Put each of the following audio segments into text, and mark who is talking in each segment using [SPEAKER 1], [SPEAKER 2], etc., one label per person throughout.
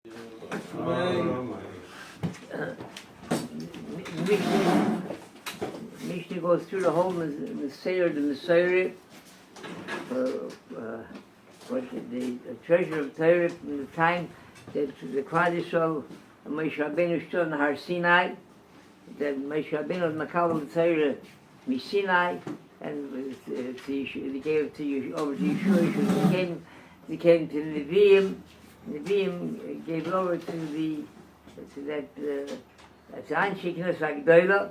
[SPEAKER 1] Mishnah goes through the whole Messiah, the Messiah, the treasure of Torah from the time that the Kaddish Moshe Rabbeinu stood on Har Sinai, that Moshe Rabbeinu was Makabel Torah Sinai, and he gave it to over to Yeshua. He came to the Nevi'im. Nevi'im gave it over to Anshiknas Agdoila,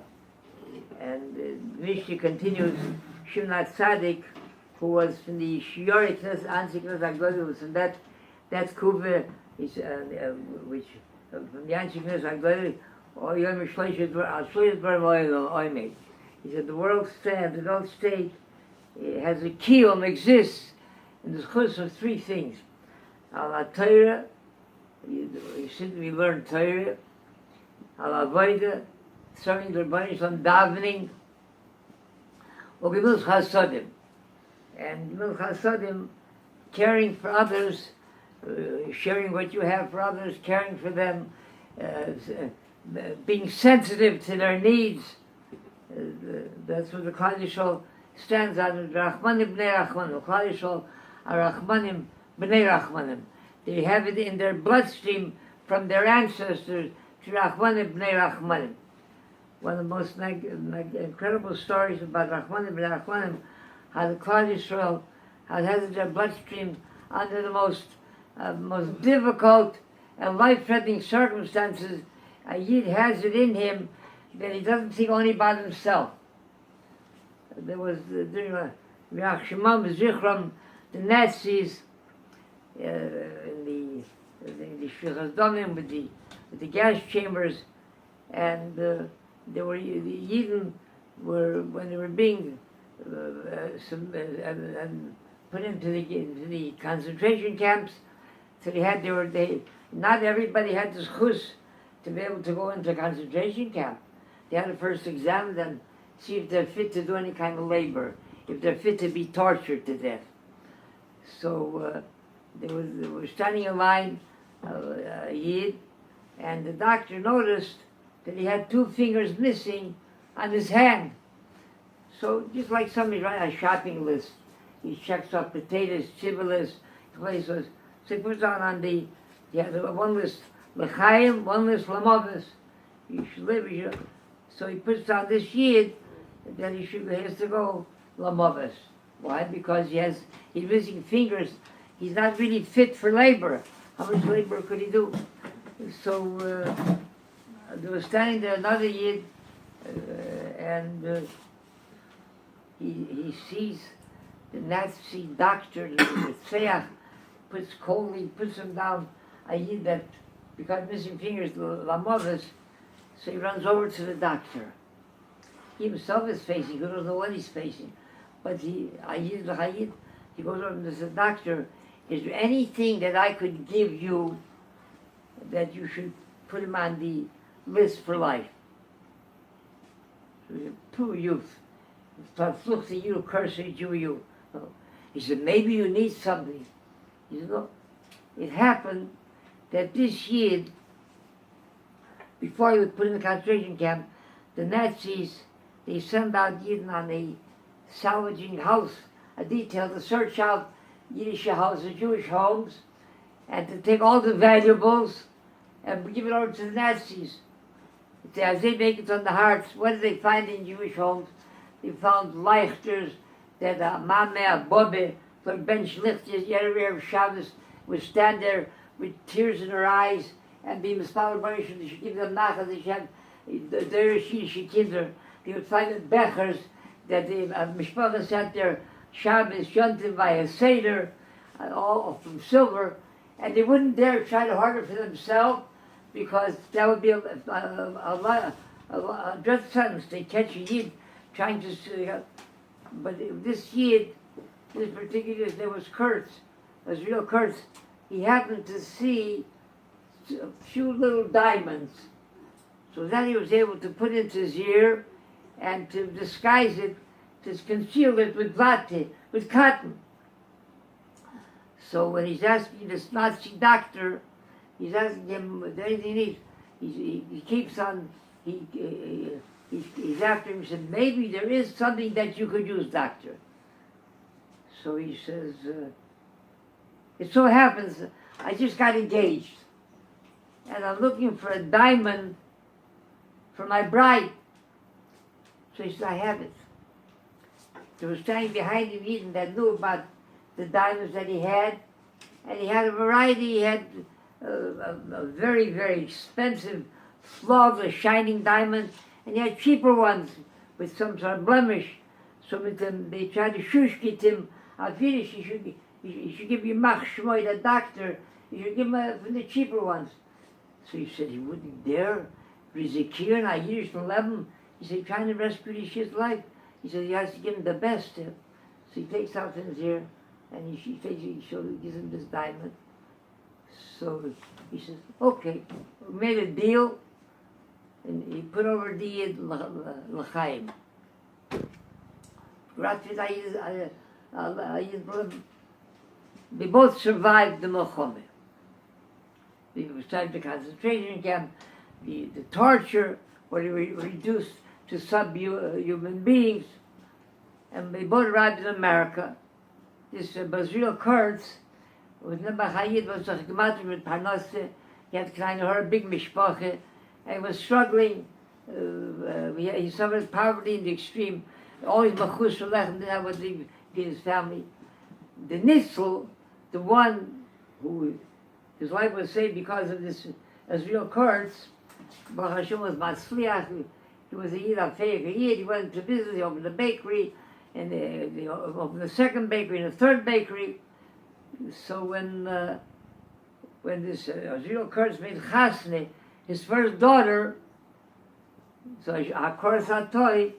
[SPEAKER 1] and Mishnah continues. Shimon Tzadik, who was from the Shioriknas Anshiknas Agdoila, was from that Kuva, which from the Anshiknas Agdoila, he said the world stands, the world state has a kiyum, exists in the chus of three things. Al Torah, we learn Torah. Al Avodah, serving the Rabbi Shalom, davening. Or Gemilas Chasodim, and Gemilas Chasodim, caring for others, sharing what you have for others, caring for them, being sensitive to their needs. That's what the Klal Yisrael stands on. Rachmanim b'nei Rachmanim. Klal Yisrael are Rachmanim b'nei Rachmanim. They have it in their bloodstream from their ancestors to Rachmanim b'nei Rachmanim. One of the most incredible stories about Rachmanim b'nei Rachmanim, how the Klal Yisrael has it in their bloodstream under the most difficult and life-threatening circumstances. A Yid has it in him that he doesn't think only about himself. There was during Riach Shemam Zichram, the Nazis in the Shvichas Domim with the gas chambers, and the Yidden were, when they were being put into the concentration camps, so not everybody had the schus to be able to go into a concentration camp. They had to first examine them, see if they're fit to do any kind of labor, if they're fit to be tortured to death. So they were standing in line, a Yid, and the doctor noticed that he had 2 fingers missing on his hand. So just like somebody writing a shopping list, he checks off potatoes, chivilis, places. So he puts he has one list l'chaim, one list l'movis. You should live. So he puts down this Yid that he has to go l'movis. Why? Because he's missing fingers. He's not really fit for labor. How much labor could he do? So there was standing there another Yid, and he sees the Nazi doctor, the Tseach, puts him down, a Yid that, because missing fingers, l'movis. So he runs over to the doctor. He himself is facing, he doesn't know what he's facing. But he goes over to the doctor, is there anything that I could give you that you should put him on the list for life? So he's a poor youth. Verfluchte you, cursed you. He said, maybe you need something. He said, no. It happened that this Yid, before he was put in the concentration camp, the Nazis, they sent out Yidden on a salvaging house, a detail to search out Yiddish houses, Jewish homes, and to take all the valuables and give it over to the Nazis. As they make it on the hearts, what did they find in Jewish homes? They found Leichters that Mameh, Bobbe, like Ben Schlichter, Yerev Shabbos, would stand there with tears in her eyes and be misfollowed by Yeshua. They should give them nachas. They should have their Yiddish kinder. They would find the bechers that the mishpacha sat there Shabbos, Yontiv by a seder, all from silver, and they wouldn't dare try to hoard it for themselves because that would be a dread sentence. They catch a Yid trying to. But this Yid, this particular, there was Kurtz, it was real Kurtz. He happened to see a few little diamonds. So then he was able to put it into his ear and to disguise it, to conceal it with vate, with cotton. So when he's asking this Nazi doctor, He's asking him anything he needs. He keeps on, he's after him. He said, maybe there is something that you could use, doctor. So he says, it so happens I just got engaged. And I'm looking for a diamond for my bride. So he said, I have it. There was standing behind him Eden that knew about the diamonds that he had. And he had a variety. He had a very, very expensive, flawless, shining diamond. And he had cheaper ones with some sort of blemish. So with them, they tried to shushkit him. I finished, you should give you mach shmoy, the doctor. You should give him the cheaper ones. So he said he wouldn't dare. Rizikir and I Yiddish 11. He said, trying to rescue his life. He said he has to give him the best. So he takes out from his ear and he gives him this diamond. So he says, okay, we made a deal. And he put over the Yid l'chaim. They both survived the Milchomeh. They were sent to concentration camp, the torture, where they were reduced to subhuman beings, and they both arrived in America. This Basriel Kurtz was Nebach Hayid, was a gematik with Parnasse. He had a big mishpache, and he was struggling. He suffered poverty in the extreme. Always machus lechem, didn't have what to give his family. The Nitzel, the one who his life was saved because of this Basriel Kurtz, Baruch Hashem was Matzliach. He was a Yid Afeik Yid. He went to business. He opened a bakery, and they opened a second bakery and a third bakery. So when this Basriel Kurtz made Chasne, his first daughter, so Hakor Satoi,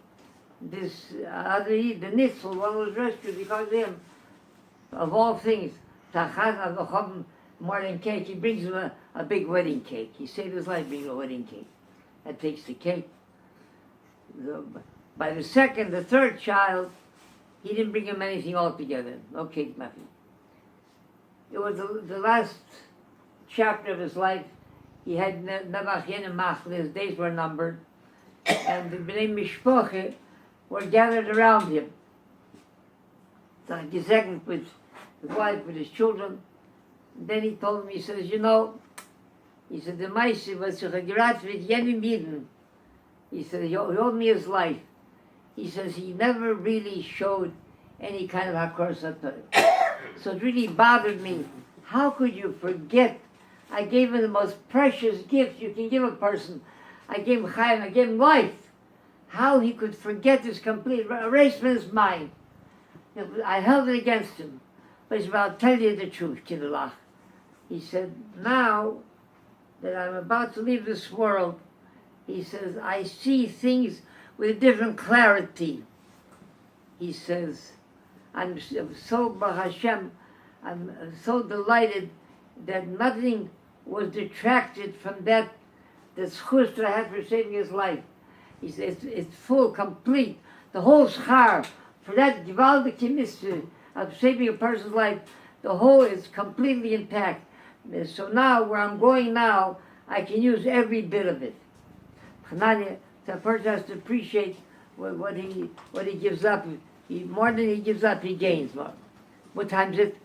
[SPEAKER 1] this other Yid, the Nitzel, one was rescued because of him. Of all things, Tachas Avochem, more than cake, he brings him a big wedding cake. He saved his life bringing a wedding cake. That takes the cake. By the second, the third child, he didn't bring him anything altogether. No cake, nothing. It was the last chapter of his life. He had Nevach Yenim Machle, his days were numbered, and the Bnei Mishpoche were gathered around him. So he second with his wife, with his children. Then he told me, he says, he said, the Maisi was gerat with Yenim Yidden. He said, he owed me his life. He says, he never really showed any kind of Hakor Sator. So it really bothered me. How could you forget? I gave him the most precious gift you can give a person. I gave him Chaim, I gave him life. How he could forget this complete, erased from his mind. I held it against him. But he said, I'll tell you the truth, Kidulach. He said, now that I'm about to leave this world, he says, I see things with a different clarity. He says, I'm so, Baruch Hashem, I'm so delighted that nothing was detracted from that schus that I had for saving his life. He says, it's full, complete. The whole schar, for that gewaldige mitzvah of saving a person's life, the whole is completely intact. So now, where I'm going now, I can use every bit of it. Chananya, the person has to appreciate what he gives up. More than he gives up, he gains more. What time is it?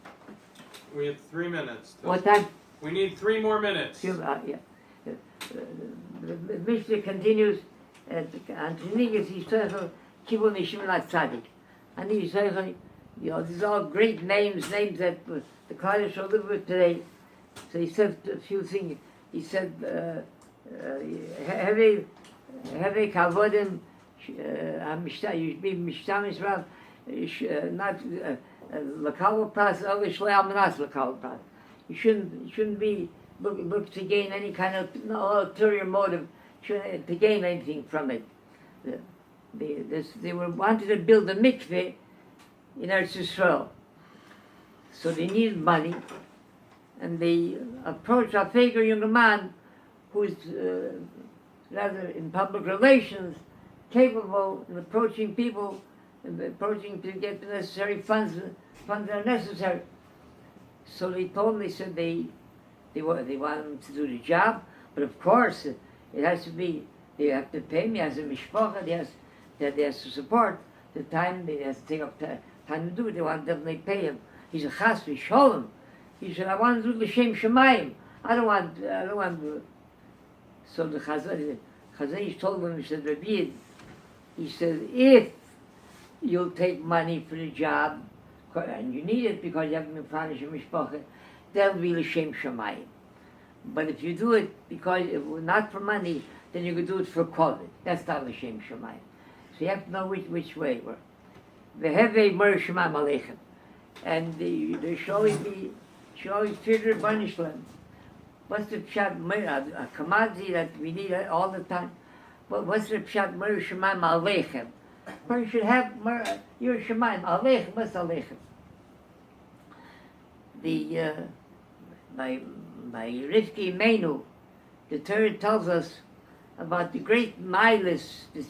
[SPEAKER 2] We have 3 minutes.
[SPEAKER 1] What time?
[SPEAKER 2] We need 3 more minutes.
[SPEAKER 1] Yeah. The Mishnah continues, Antonigas Yisrael Kibul Nishim La Tzadik. And Yisrael, these are all great names that the Kodesh shall live with today. So he said a few things. He said, Heve Kavodim, you be Mishtamish Rav, not Lakal Pras, only Shlei Almanas Lakal Pras. You shouldn't be look to gain any kind of ulterior motive to gain anything from it. They wanted to build a mikveh in Eretz Yisrael, so they needed money, and they approached a figure young man who's rather in public relations, capable in approaching people, and approaching to get the necessary funds that are necessary. So they told me, they said they want him to do the job, but of course it has to be. They have to pay me as a mishpacha. They has to support the time. They has to take up time to do it. They want to definitely pay him. He's a chas v'sholem. He said, I want to do l'shem shemayim. I don't want. So the Chazanish told him, he said, Rabbi, he said, if you'll take money for the job, and you need it because you haven't been punished in mishpacha, that'll be l'shem shemayim. But if you do it because not for money, then you could do it for COVID. That's not l'shem shemayim. So you have to know which way we're. V'hevei mer shemayim aleichem. And there should always figure Banishlam. What's the pshat a commodity that we need all the time? What's the pshat mer shemayim aleichem? One should have your shemayim aleichem. What's aleichem? By Rivki Menu, the Torah tells us about the great milas, the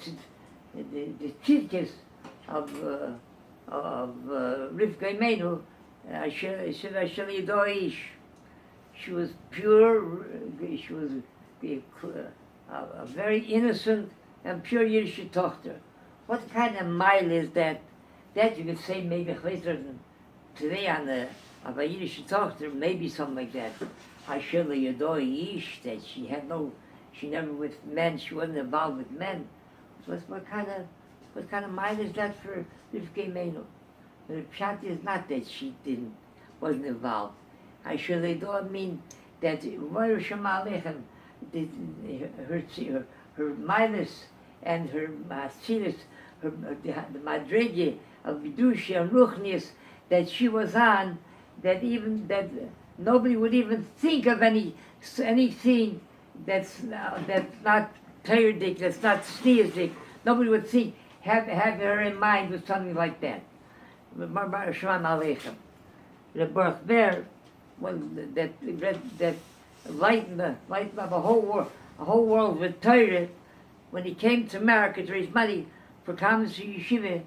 [SPEAKER 1] tzidkes of Rivka Menu. She was pure. She was a very innocent and pure Yiddish tochter. What kind of mile is that? That you could say maybe today on the of a Yiddish tochter, maybe something like that. That she never with men. She wasn't involved with men. So what kind of mile is that for Rivka Menu? The pshat is not that she wasn't involved. I mean that her milas and her masilas, the madrege of vidusha and ruchnius that she was on, that nobody would even think of anything that's not Torah-dik, that's not sneezdik. Nobody would have her in mind with something like that. The birth there, that lightened up a whole world with Torah. When he came to America to raise money for Commons Yeshiva,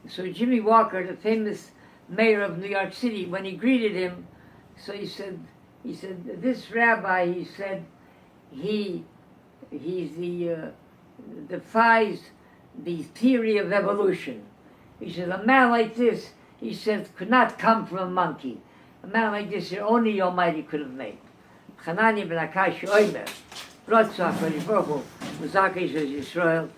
[SPEAKER 1] so Jimmy Walker, the famous mayor of New York City, when he greeted him, so he said, this rabbi, he said, he defies the theory of evolution. He said, a man like this, he said, could not come from a monkey. A man like this, only the Almighty could have made. Chanani ben Akash Oimer, Rotzach, Baruch Hu, Muzakis Yisrael,